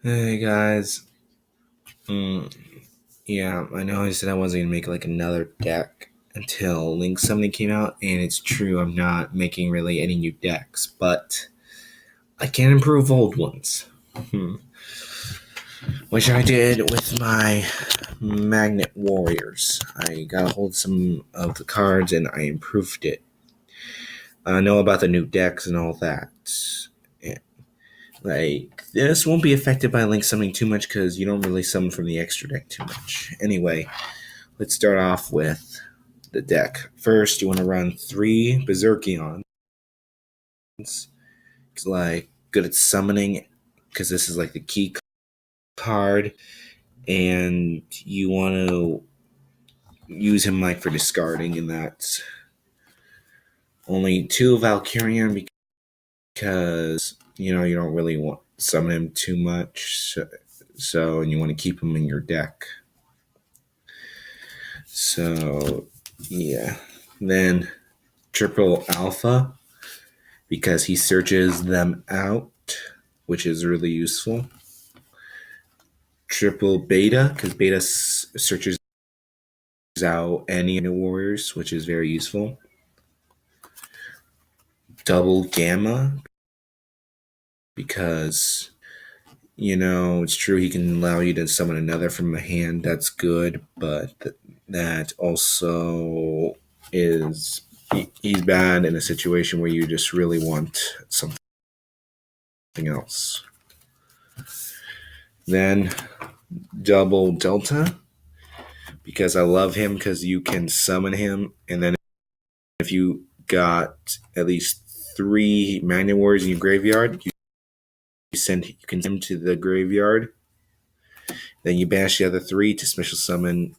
Hey guys. Mm, yeah, I know I said I wasn't gonna make like another deck until Link Summoning came out, and it's true I'm not making really any new decks, but I can improve old ones. Hmm. Which I did with my Magnet Warriors. I got a hold of some of the cards and I improved it. I know about the new decks and all that. Yeah. Like, this won't be affected by Link Summoning too much because you don't really summon from the extra deck too much. Anyway, let's start off with the deck. First, you want to run three Berserkions. It's like good at summoning because this is like the key card, and you want to use him like for discarding, and that's only two Valkyrian because you don't really want to summon him too much, so and you want to keep him in your deck. So yeah, then triple alpha because he searches them out, which is really useful. Triple beta because beta searches out any warriors, which is very useful. Double gamma because it's true he can allow you to summon another from a hand. That's good, but that also is he's bad in a situation where you just really want something else. Then double delta because I love him because you can summon him, and then if you got at least three Magnet Warriors in your graveyard, you can send him to the graveyard. Then you banish the other three to special summon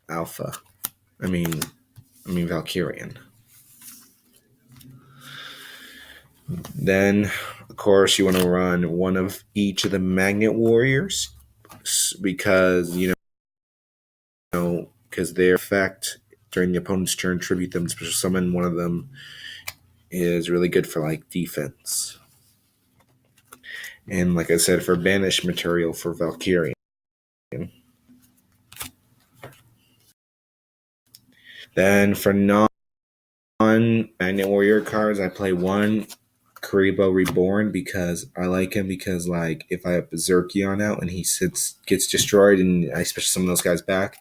Alpha. I mean, Valkyrian. Then, of course, you want to run one of each of the Magnet Warriors because because their effect during the opponent's turn tribute them special summon. One of them is really good for like defense. And like I said, for banish material for Valkyrian. Then for non-Magnet Warrior cards, I play one Karibo Reborn because I like him because like if I have Berserkion out and he gets destroyed and I special some of those guys back,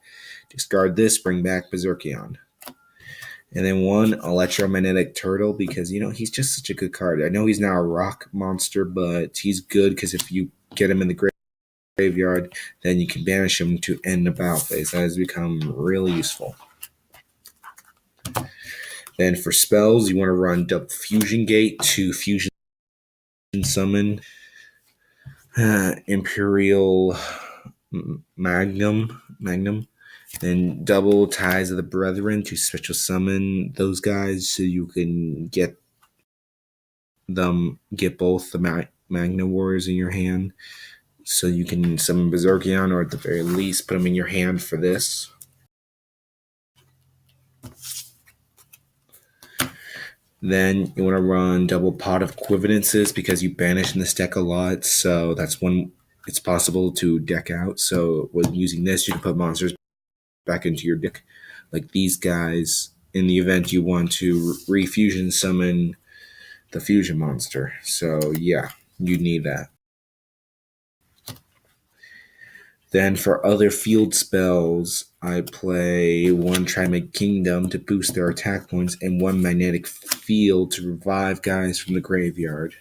discard this, bring back Berserkion. And then one Electromagnetic Turtle because he's just such a good card. I know he's not a rock monster, but he's good because if you get him in the graveyard, then you can banish him to end the battle phase. That has become really useful. Then for spells, you want to run double Fusion Gate to Fusion Summon Imperial Magnum. Then double Ties of the Brethren to special summon those guys so you can get both the Magna Warriors in your hand. So you can summon Berserkion, or at the very least put them in your hand for this. Then you want to run double Pot of Equivalences because you banish in this deck a lot. So that's one it's possible to deck out. So with using this, you can put monsters back into your deck. Like these guys, in the event you want to refusion summon the fusion monster. So yeah, you need that. Then for other field spells, I play one Trimag Kingdom to boost their attack points and one Magnetic Field to revive guys from the graveyard.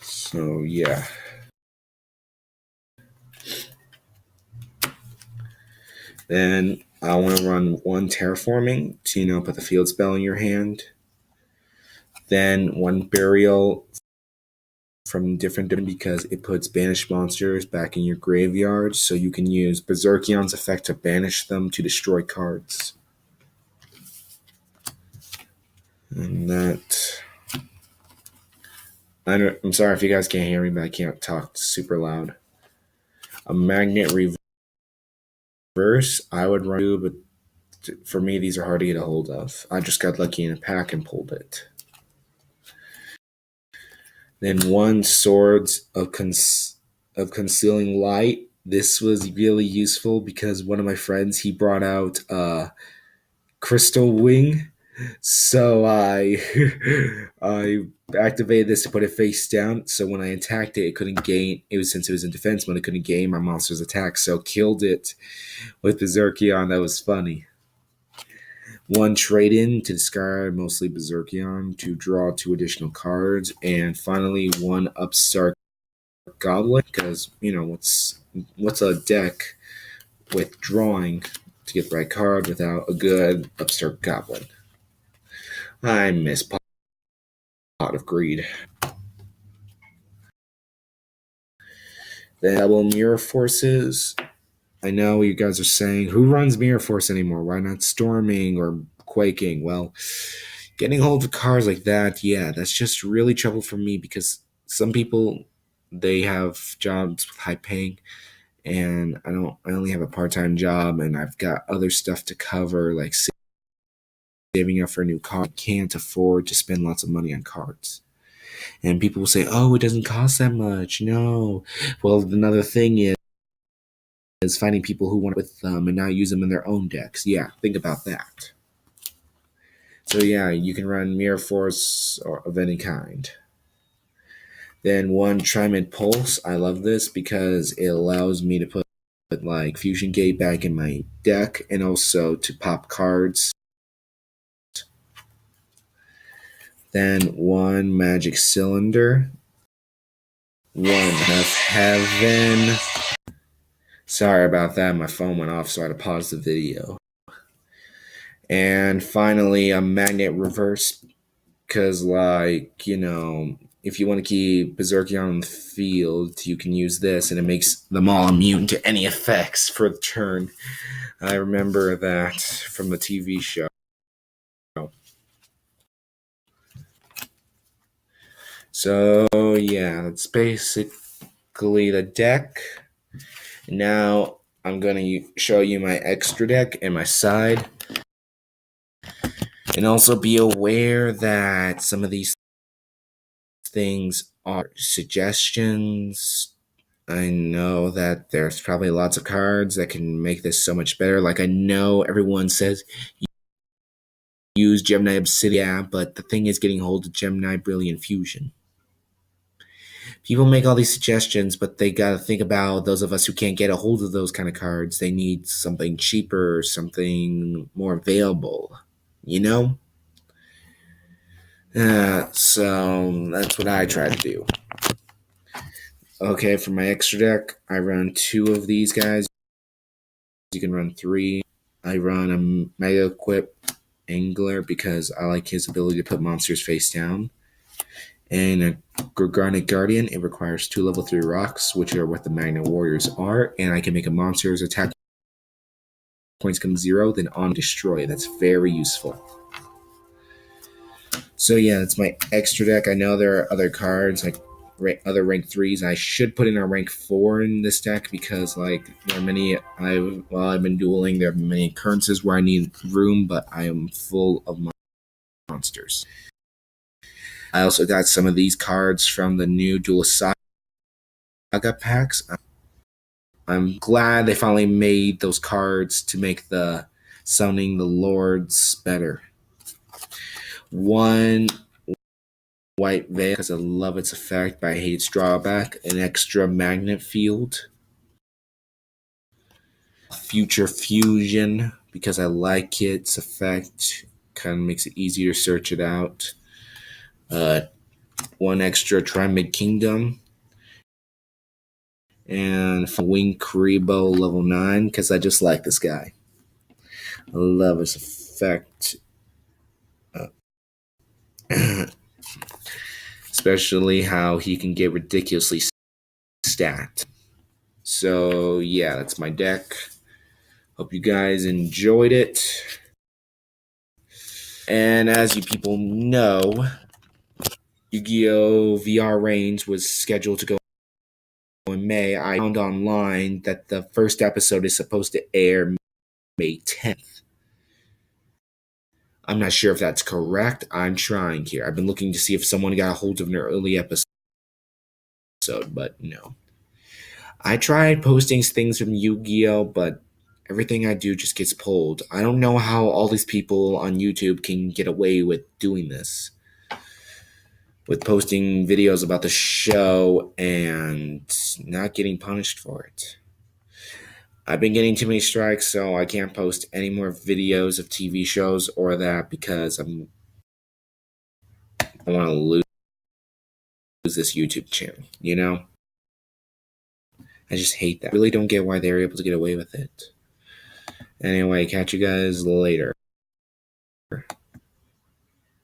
So yeah. Then I want to run one Terraforming to put the field spell in your hand. Then one Burial from different because it puts banished monsters back in your graveyard, so you can use Berserkion's effect to banish them to destroy cards. And that I'm sorry if you guys can't hear me, but I can't talk super loud. A Magnet Reverse, I would run, but for me, these are hard to get a hold of. I just got lucky in a pack and pulled it. Then one Swords of Concealing Light. This was really useful because one of my friends he brought out Crystal Wing. So I I activated this to put it face down. So when I attacked it, it couldn't gain. It was since it was in defense mode, it couldn't gain my monster's attack. So killed it with Berserkion. That was funny. One trade in to discard mostly Berserkion to draw 2 additional cards, and finally one Upstart Goblin because what's a deck with drawing to get the right card without a good Upstart Goblin. I miss Pot of Greed. The double Mirror Forces. I know you guys are saying, who runs Mirror Force anymore? Why not Storming or Quaking? Well, getting hold of cards like that, yeah, that's just really trouble for me because some people they have jobs with high paying and I only have a part-time job and I've got other stuff to cover like saving up for a new car. I can't afford to spend lots of money on cards. And people will say, "Oh, it doesn't cost that much." No. Well, another thing is finding people who want to with them and not use them in their own decks. Yeah, think about that. So yeah, you can run Mirror Force or of any kind. Then one Trimid Pulse. I love this because it allows me to put like Fusion Gate back in my deck and also to pop cards. Then one Magic Cylinder. One of Heaven. Sorry about that, my phone went off, so I had to pause the video. And finally, a Magnet Reverse, because, if you want to keep Berserkion on the field, you can use this, and it makes them all immune to any effects for the turn. I remember that from the TV show. So, yeah, that's basically the deck. Now, I'm going to show you my extra deck and my side. And also be aware that some of these things are suggestions. I know that there's probably lots of cards that can make this so much better. Like, I know everyone says use Gemini Obsidian, but the thing is getting hold of Gemini Brilliant Fusion. People make all these suggestions, but they gotta think about those of us who can't get a hold of those kind of cards. They need something cheaper, something more available, you know? So that's what I try to do. Okay, for my extra deck, I run 2 of these guys. You can run 3. I run a Mega Equip Angler because I like his ability to put monsters face down. And a Gorganic Guardian, it requires 2 level 3 rocks, which are what the Magnet Warriors are, and I can make a monster's attack points come 0, then on destroy. That's very useful. So yeah, that's my extra deck. I know there are other cards like other rank 3s. I should put in a rank 4 in this deck because there are many while I've been dueling, there are many occurrences where I need room, but I am full of monsters. I also got some of these cards from the new Duelist Saga packs. I'm glad they finally made those cards to make the summoning the lords better. One White Veil because I love its effect, but I hate its drawback. An extra magnet field. Future Fusion because I like its effect. Kind of makes it easier to search it out. One extra Trimid Kingdom. And Wing Karibo level 9 because I just like this guy. I love his effect. Especially how he can get ridiculously stacked. So yeah, that's my deck. Hope you guys enjoyed it. And as you people know, Yu-Gi-Oh! VR Reigns was scheduled to go in May. I found online that the first episode is supposed to air May 10th. I'm not sure if that's correct. I'm trying here. I've been looking to see if someone got a hold of an early episode. episode, but no. I tried posting things from Yu-Gi-Oh, but everything I do just gets pulled. I don't know how all these people on YouTube can get away with doing this, with posting videos about the show and not getting punished for it. I've been getting too many strikes, so I can't post any more videos of TV shows or that because I want to lose this YouTube channel, you know? I just hate that. I really don't get why they're able to get away with it. Anyway, catch you guys later.